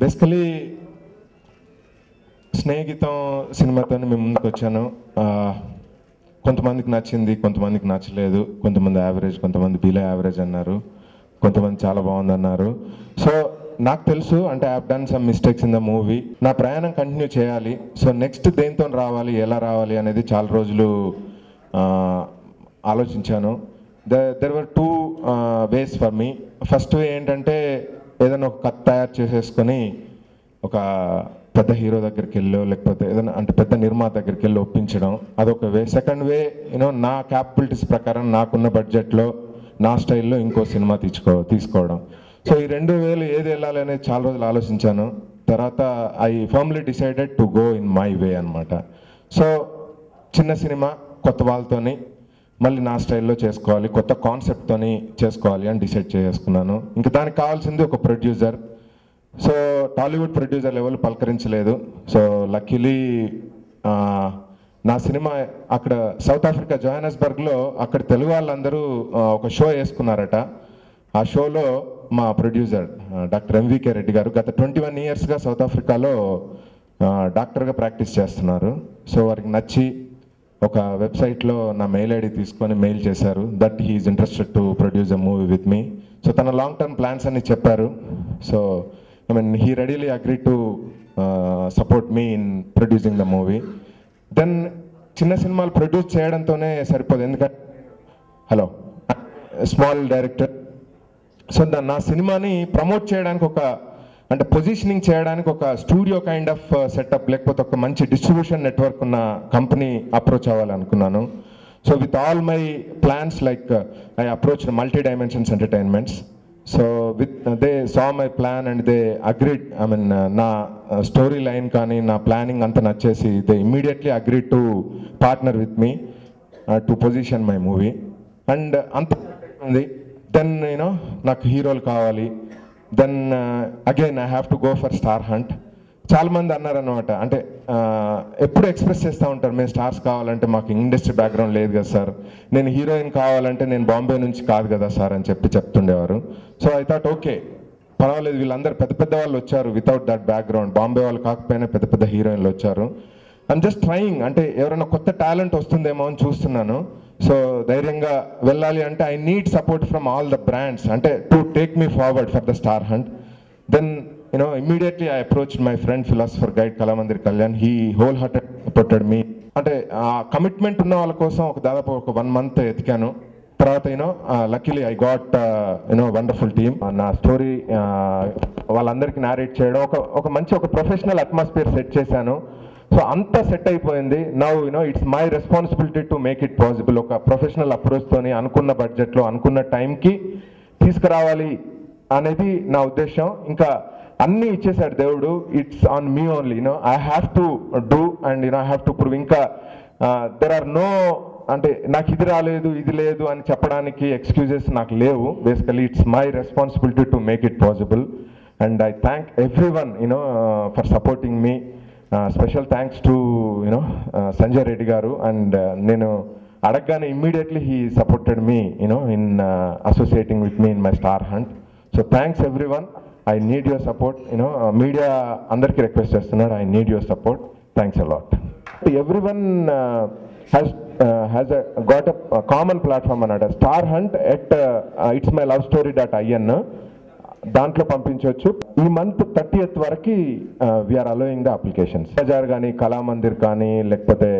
Basically స్నేహితం సినిమాతో మేము ముందుకు వచ్చాను. కొంతమందికి నచ్చింది, కొంతమందికి నచ్చలేదు, కొంతమంది యావరేజ్, కొంతమంది బిలో యావరేజ్ అన్నారు, కొంతమంది చాలా బాగుంది అన్నారు. సో నాకు తెలుసు, అంటే I have done some mistakes in the movie. నా ప్రయాణం కంటిన్యూ చేయాలి. సో నెక్స్ట్ దేంతో రావాలి, ఎలా రావాలి అనేది చాలా రోజులు ఆలోచించాను. There were two ways for me. First way ఏంటంటే ఏదైనా ఒక కథ తయారు చేసేసుకొని ఒక పెద్ద హీరో దగ్గరికి వెళ్ళో, లేకపోతే ఏదైనా అంటే పెద్ద నిర్మాత దగ్గరికి వెళ్ళి ఒప్పించడం, అదొక వే. సెకండ్ వే నా క్యాపబిలిటీస్ ప్రకారం నాకున్న బడ్జెట్లో నా స్టైల్లో ఇంకో సినిమా తీసుకోవడం. సో ఈ 2 వేలు ఏది వెళ్ళాలి అనేది చాలా రోజులు ఆలోచించాను. తర్వాత I firmly decided to go in my way అనమాట. సో చిన్న సినిమా కొత్త వాళ్ళతోని మళ్ళీ నా స్టైల్లో చేసుకోవాలి, కొత్త కాన్సెప్ట్తోని చేసుకోవాలి అని డిసైడ్ చేసుకున్నాను. ఇంకా దానికి కావాల్సింది ఒక producer. So Tollywood producer level పలకరించలేదు. సో లక్కీలీ నా సినిమా అక్కడ సౌత్ ఆఫ్రికా జోహానస్బర్గ్లో అక్కడ తెలుగు వాళ్ళందరూ ఒక షో వేసుకున్నారట. ఆ షోలో మా ప్రొడ్యూసర్ డాక్టర్ ఎంవికే రెడ్డి గారు గత 21 ఇయర్స్గా సౌత్ ఆఫ్రికాలో డాక్టర్గా ప్రాక్టీస్ చేస్తున్నారు. సో వారికి నచ్చి ఒక వెబ్సైట్లో నా మెయిల్ ఐడి తీసుకొని మెయిల్ చేశారు that he's interested to produce a movie with me. So తన లాంగ్ టర్మ్ ప్లాన్స్ అన్ని చెప్పారు. So I mean he readily agree to support me in producing the movie. Then చిన్న సినిమాలు ప్రొడ్యూస్ చేయడంతోనే సరిపోదు, ఎందుకంటే hello small director. So నా సినిమాని promote చేయడానికి అంటే పొజిషనింగ్ చేయడానికి ఒక స్టూడియో కైండ్ ఆఫ్ సెటప్, లేకపోతే ఒక మంచి డిస్ట్రిబ్యూషన్ నెట్వర్క్ ఉన్న కంపెనీ అప్రోచ్ అవ్వాలనుకున్నాను. So with all my plans like I approach multi dimensions entertainments. So they saw my plan and they agreed. I mean నా స్టోరీ లైన్ కానీ నా planning అంతా నచ్చేసి they immediately agreed to partner with me to position my movie. And అంత ఉంది. Then నాకు హీరోలు కావాలి. Then again I have to go for star hunt. చాలామంది అన్నారన్నమాట, అంటే ఎప్పుడు ఎక్స్ప్రెస్ చేస్తూ ఉంటారు, మేము స్టార్స్ కావాలంటే మాకు ఇండస్ట్రీ బ్యాక్గ్రౌండ్ లేదు కదా సార్, నేను హీరోయిన్ కావాలంటే నేను బాంబే నుంచి కాదు కదా సార్ అని చెప్తుండేవారు. సో ఐ థాట్ ఓకే పర్వాలేదు, వీళ్ళందరూ పెద్ద పెద్ద వాళ్ళు వచ్చారు వితౌట్ దట్ బ్యాక్గ్రౌండ్, బాంబే వాళ్ళు కాకపోయినా పెద్ద పెద్ద హీరోయిన్లు వచ్చారు. ఐఎమ్ జస్ట్ ట్రయింగ్, అంటే ఎవరైనా కొత్త టాలెంట్ వస్తుందేమో అని చూస్తున్నాను. సో ధైర్యంగా వెళ్ళాలి అంటే I need support from all the brands, అంటే to take me forward for the star hunt. Then immediately I approached my friend philosopher guide Kalamandir Kalyan. He wholeheartedly supported me. అంటే commitment ఉన్న వాళ్ళ కోసం దాదాపు ఒక 1 month ఎతికాను. తర్వాత luckily I got wonderful team. నా story వాళ్ళందరికీ నారేట్ చేయడం, ఒక మంచి ప్రొఫెషనల్ అట్మాస్ఫియర్ సెట్ చేశాను. సో అంతా సెట్ అయిపోయింది. Now it's my responsibility to make it possible. ఒక ప్రొఫెషనల్ అప్రోచ్తోని అనుకున్న బడ్జెట్లో అనుకున్న టైంకి తీసుకురావాలి అనేది నా ఉద్దేశం. ఇంకా అన్నీ ఇచ్చేసాడు దేవుడు. It's on me only. I have to do and I have to prove. ఇంకా దెర్ ఆర్ నో, అంటే నాకు ఇది రాలేదు ఇది లేదు అని చెప్పడానికి ఎక్స్క్యూజెస్ నాకు లేవు. Basically it's my responsibility to make it possible. And I thank every one for supporting me. Special thanks to Sanjay Reddy గారు. అండ్ నేను అడగగానే immediately he supported me in associating with me in my star hunt. So thanks every one. I need your support. Media andarki request chestunnadu. I need your support. Thanks a lot. Everyone has got a common platform anada. Star Hunt at it's my love story.in దాంట్లో పంపించవచ్చు. ఈ month 30th వరకు we're allowing the applications. Bazaar కానీ కళామందిర్ కానీ లేకపోతే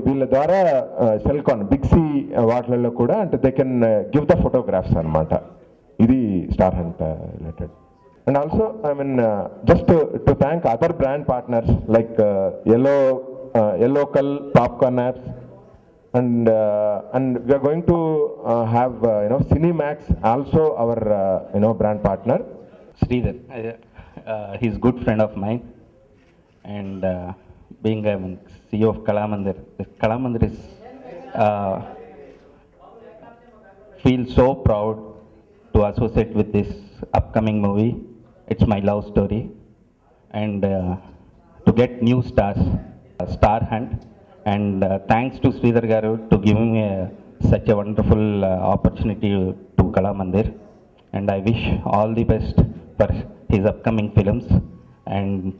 వీళ్ళ ద్వారా సెల్కాన్ బిగ్సీ వాటిలలో కూడా అంటే they can give the photographs అనమాట. ఇది star hunt related. And also, I mean, just to thank other brand partners like Yellowcal, Popcorn Apps, and we are going to have Cinemax also our brand partner. Sridhar, he's a good friend of mine, and being CEO of Kalamandir, Kalamandir is feel so proud to associate with this upcoming movie. It's my love story, and to get new stars, Star Hunt, and thanks to Sridhar Garu to giving me such a wonderful opportunity to Kalamandir, and I wish all the best for his upcoming films. And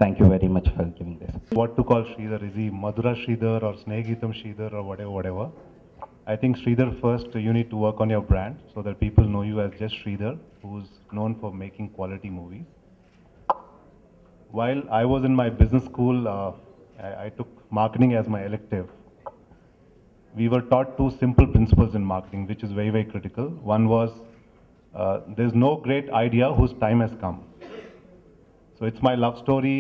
thank you very much for giving this. What to call Sridhar? Is he Madhura Sridhar or Snehagitam Sridhar or whatever? I think Sridhar, first you need to work on your brand so that people know you as just Sridhar, who's known for making quality movies. While I was in my business school, I took marketing as my elective. We were taught two simple principles in marketing, which is very, very critical. One was, there's no great idea whose time has come. So it's my love story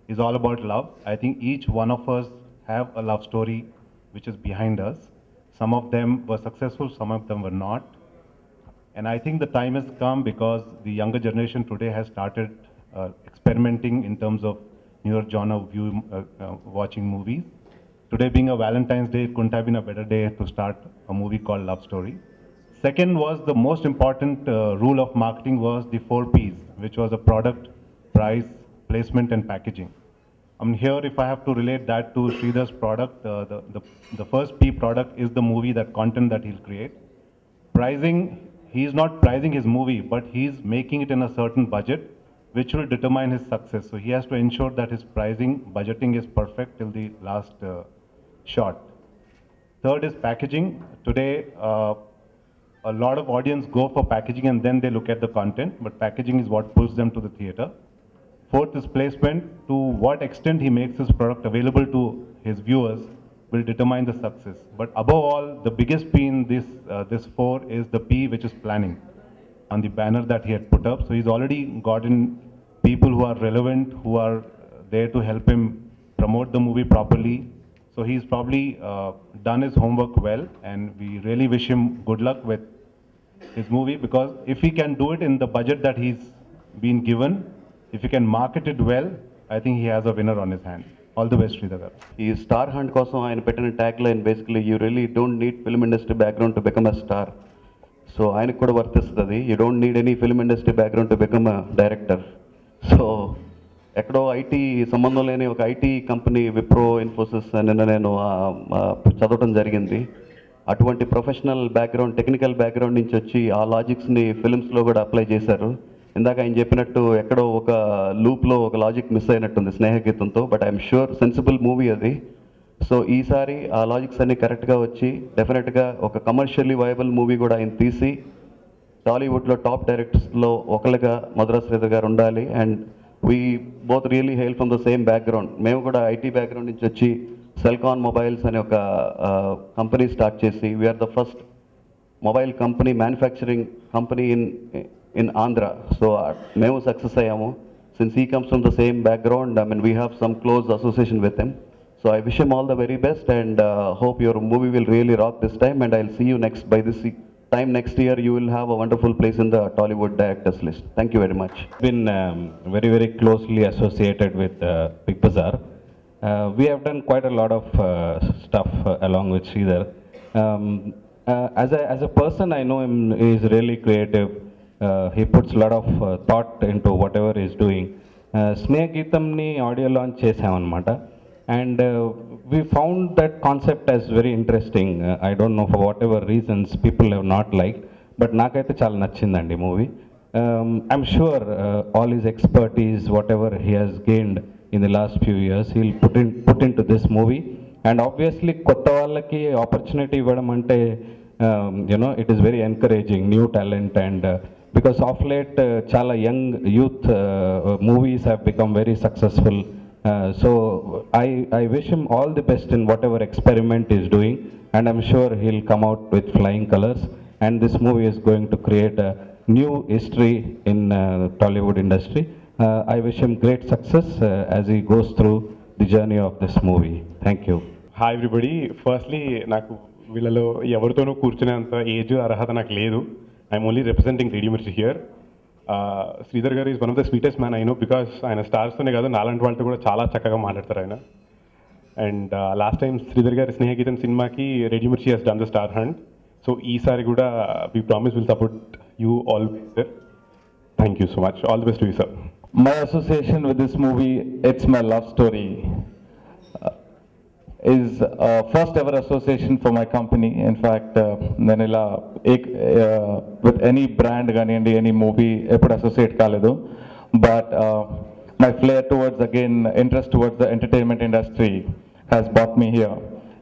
is all about love. I think each one of us have a love story which is behind us. Some of them were successful, some of them were not. And I think the time has come because the younger generation today has started experimenting in terms of newer genre watching movies. Today being a Valentine's Day, it couldn't have been a better day to start a movie called Love Story. Second was the most important rule of marketing was the 4 Ps, which was a product, price, placement and packaging. Here, if I have to relate that to Sridhar's product, the first P product is the movie, that content that he'll create. Pricing, he's not pricing his movie, but he's making it in a certain budget, which will determine his success. So he has to ensure that his pricing, budgeting is perfect till the last shot. Third is packaging. Today, a lot of audience go for packaging and then they look at the content, but packaging is what pulls them to the theater. Fourth is placement. To what extent he makes his product available to his viewers will determine the success. But above all, the biggest P in this 4 is the P, which is planning, on the banner that he had put up. So he's already gotten people who are relevant, who are there to help him promote the movie properly. So he's probably done his homework well, and we really wish him good luck with his movie, because if he can do it in the budget that he's been given, if he can market it well, I think he has a winner on his hands. All the best, Sridhar. ఈ star hunt కోసం ఆయన పెట్టిన tag line basically you really don't need film industry background to become a star. So ఆయనకు కూడా వర్తిస్తుంది. You don't need any film industry background to become a director. So ఎక్కడో IT సంబంధం లేని ఒక ఐటీ కంపెనీ విప్రో ఇన్ఫోసిస్ నిన్న నేను చదవటం జరిగింది. అటువంటి ప్రొఫెషనల్ బ్యాక్గ్రౌండ్, టెక్నికల్ బ్యాక్గ్రౌండ్ నుంచి వచ్చి ఆ లాజిక్స్ని ఫిల్మ్స్లో కూడా అప్లై చేశారు. ఇందాక ఆయన చెప్పినట్టు ఎక్కడో ఒక లూప్లో ఒక లాజిక్ మిస్ అయినట్టుంది స్నేహగీతంతో, but I'm sure sensible movie అది. సో ఈసారి ఆ లాజిక్స్ అన్నీ కరెక్ట్గా వచ్చి డెఫినెట్గా ఒక కమర్షియల్లీ వైబుల్ మూవీ కూడా ఆయన తీసి టాలీవుడ్లో టాప్ డైరెక్టర్స్లో ఒకళ్ళుగా మధురా శ్రీధర్ గారు ఉండాలి. And we both really hail from the same background. మేము కూడా ఐటీ బ్యాక్గ్రౌండ్ నుంచి వచ్చి సెల్కాన్ మొబైల్స్ అనే ఒక కంపెనీ స్టార్ట్ చేసి we're the first mobile company, manufacturing company in Andhra. So మేము సక్సెస్ అయ్యాము. Since he comes from the same background, I mean we have some close association with him. So I wish him all the very best and hope your movie will really rock this time, and I'll see you by this time next year you will have a wonderful place in the Tollywood directors list. Thank you very much. Been very, very closely associated with Big Bazaar. We have done quite a lot of stuff along with Sridhar. As a person, I know him, he is really creative. He puts a lot of thought into whatever he is doing. Snehagitamni audio launch చేసామన్నమాట, and we found that concept as very interesting. I don't know, for whatever reasons people have not liked, but నాకైతే చాలా నచ్చిందండి movie. I'm sure all his expertise, whatever he has gained in the last few years, he'll put into this movie. And obviously కొత్త వాళ్ళకి opportunity ఇవ్వడం అంటే it is very encouraging, new talent, and because of late chala young youth movies have become very successful. So I wish him all the best in whatever experiment he's doing, and I'm sure he'll come out with flying colors, and this movie is going to create a new history in Tollywood industry. I wish him great success as he goes through the journey of this movie. Thank you. Hi everybody. Firstly, నాకు వీళ్ళలో ఎవరితోనూ కూర్చునేంత age అర్హత నాకు లేదు. I'm only representing radio మిర్చి here. Sridhar గారు is one of the sweetest man I know, because ఆయన స్టార్స్తోనే కాదు నాలాంటి వాళ్ళతో కూడా చాలా చక్కగా మాట్లాడతారు ఆయన. అండ్ లాస్ట్ టైం శ్రీధర్ గారి స్నేహగీతం సినిమాకి radio Mirchi has done the star hunt. So ఈసారి కూడా we promise will support you all sir. Thank you so much. All the best to you sir. My association with this movie, it's my love story. is first ever association for my company. In fact, Nanila with any brand ganiyandi, any movie eppudu associate kaledu, but my flair towards, again, interest towards the entertainment industry has brought me here.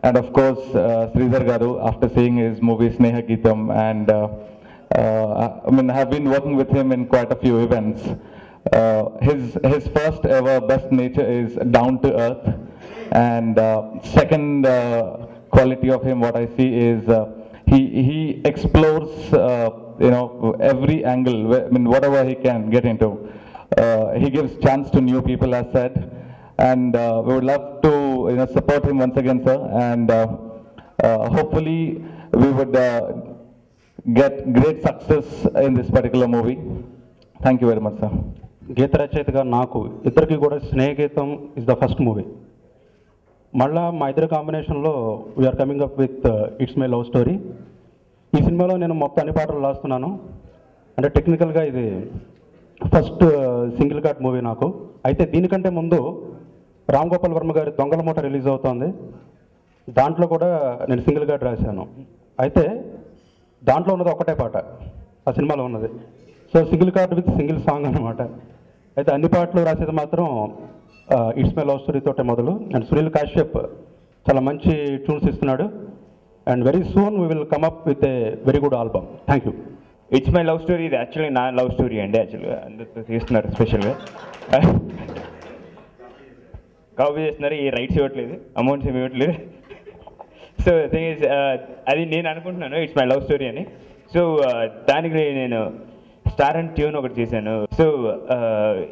And of course, Sridhar Garu, after seeing his movie Sneha Geetam, and I mean, I have been working with him in quite a few events. His first ever best nature is down to earth, and second quality of him, what I see is he explores every angle, I mean, whatever he can get into. He gives chance to new people, as said, and we would love to support him once again, sir, and hopefully we would get great success in this particular movie. Thank you very much, sir. గీత రచయితగా నాకు ఇద్దరికి కూడా Snehageetham is the first movie. మళ్ళా మా ఇద్దరు కాంబినేషన్లో we're coming up with It's My Love Story. ఈ సినిమాలో నేను మొత్తం అన్ని పాటలు రాస్తున్నాను. అంటే టెక్నికల్గా ఇది ఫస్ట్ సింగిల్ కట్ మూవీ నాకు. అయితే దీనికంటే ముందు రామ్ గోపాల్ వర్మ గారి దొంగల మూట రిలీజ్ అవుతోంది. దాంట్లో కూడా నేను సింగిల్ కట్ రాశాను. అయితే దాంట్లో ఉన్నది ఒకటే పాట ఆ సినిమాలో ఉన్నది. So single card with single song అనమాట. అయితే అన్ని పాటలు రాసేది మాత్రం ఇట్స్ మై లవ్ స్టోరీ తోటే మొదలు. అండ్ సునీల్ కాశ్యప్ చాలా మంచి ట్యూన్స్ ఇస్తున్నాడు. And very soon we will come up with a very good album. Thank you. It's My Love story ఇది యాక్చువల్లీ నా లవ్ స్టోరీ అండి. యాక్చువల్గా అందరితో తీస్తున్నారు, స్పెషల్గా కాపీ చేస్తున్నారు. ఈ రైట్స్ ఇవ్వట్లేదు, అమౌంట్స్ ఏమి ఇవ్వట్లేదు. సో థింగ్ ఈజ్ అది నేను అనుకుంటున్నాను ఇట్స్ మై లవ్ స్టోరీ అని. సో దానికి నేను స్టార్ అండ్ ట్యూన్ ఒకటి చేశాను. సో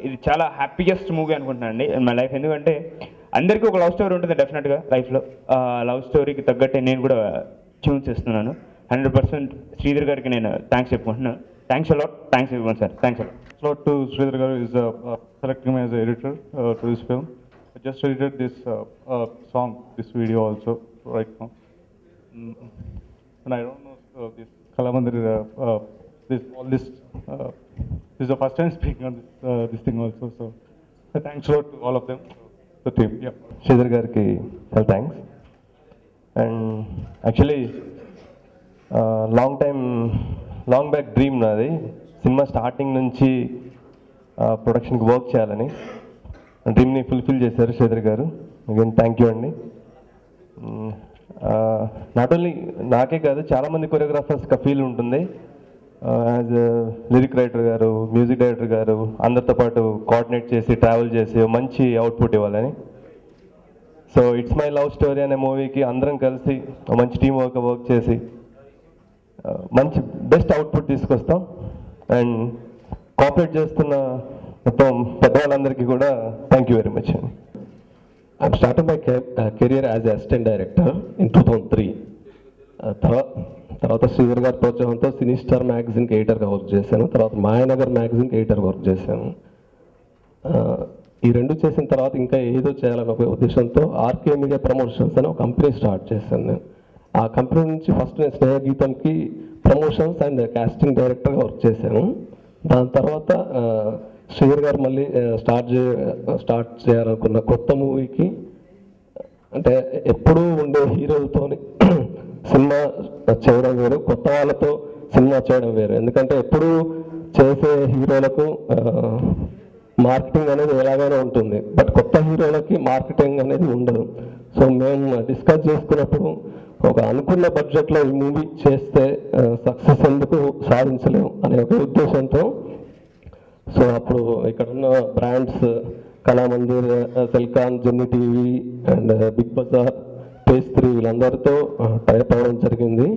ఇది చాలా హ్యాపీయెస్ట్ మూవీ అనుకుంటున్నాను అండి మై లైఫ్. ఎందుకంటే అందరికీ ఒక లవ్ స్టోరీ ఉంటుంది డెఫినెట్గా లైఫ్లో. లవ్ స్టోరీకి తగ్గట్టే నేను కూడా ట్యూన్ చేస్తున్నాను. 100% శ్రీధర్ గారికి నేను థ్యాంక్స్ చెప్పుకుంటున్నాను. Thanks a lot. Thanks everyone, sir. Thanks a lot to Sridhar Garu is selecting me as an editor to this film. I just edited this song, this video also right now. And I don't know this Kalamandir, this is the first time speaking on this thing also. So thanks a lot to all of them, the team. Yeah. Sridhar Gariki, well, thanks. And actually, long back dream నాది cinema starting నుంచి ప్రొడక్షన్కి work చేయాలని. డ్రీమ్ని fulfil చేశారు శ్రీధర్ గారు. Again thank you అండి. Not only నాకే కాదు, చాలామంది కొరియోగ్రాఫర్స్కి feel ఉంటుంది యాజ్ లిరిక్ రైటర్ గారు, మ్యూజిక్ డైరెక్టర్ గారు అందరితో పాటు కోఆర్డినేట్ చేసి ట్రావెల్ చేసి మంచి అవుట్పుట్ ఇవ్వాలని. So it's My Love story అనే మూవీకి అందరం కలిసి మంచి టీం వర్క్ చేసి మంచి బెస్ట్ అవుట్పుట్ తీసుకొస్తాం. అండ్ కోఆపరేట్ చేస్తున్న మొత్తం పెద్దవాళ్ళందరికీ కూడా థ్యాంక్ యూ వెరీ మచ్ అండి. I started my career as an assistant director in 2003. తర్వాత శ్రీధర్ గారి ప్రోత్సాహంతో సినీ స్టార్ మ్యాగజైన్కి ఎడిటర్గా వర్క్ చేశాను. తర్వాత మాయానగర్ మ్యాగజైన్కి ఎడిటర్గా వర్క్ చేశాను. ఈ రెండు చేసిన తర్వాత ఇంకా ఏదో చేయాలని ఒక ఉద్దేశంతో ఆర్కే మీడియా ప్రమోషన్స్ అని ఒక కంపెనీ స్టార్ట్ చేశాను నేను. ఆ కంపెనీ నుంచి ఫస్ట్ నేను స్నేహ గీతంకి ప్రమోషన్స్ అండ్ కాస్టింగ్ డైరెక్టర్గా వర్క్ చేశాను. దాని తర్వాత శ్రీధర్ గారు మళ్ళీ స్టార్ట్ చేయాలనుకున్న కొత్త మూవీకి, అంటే ఎప్పుడూ ఉండే హీరోలతోని సినిమా చేయడం వేరు, కొత్త వాళ్ళతో సినిమా చేయడం వేరు. ఎందుకంటే ఎప్పుడూ చేసే హీరోలకు మార్కెటింగ్ అనేది ఎలాగైనా ఉంటుంది, బట్ కొత్త హీరోలకి మార్కెటింగ్ అనేది ఉండదు. సో మేము డిస్కస్ చేసుకున్నప్పుడు ఒక అనుకున్న బడ్జెట్లో ఈ మూవీ చేస్తే సక్సెస్ ఎందుకు సాధించలేము అనే ఒక ఉద్దేశంతో, సో అప్పుడు ఇక్కడ ఉన్న బ్రాండ్స్ కళామందిర్, సెల్కాన్, జెన్నీ TV and Big Bazaar, page 3 వీళ్ళందరితో టైప్ అవ్వడం జరిగింది.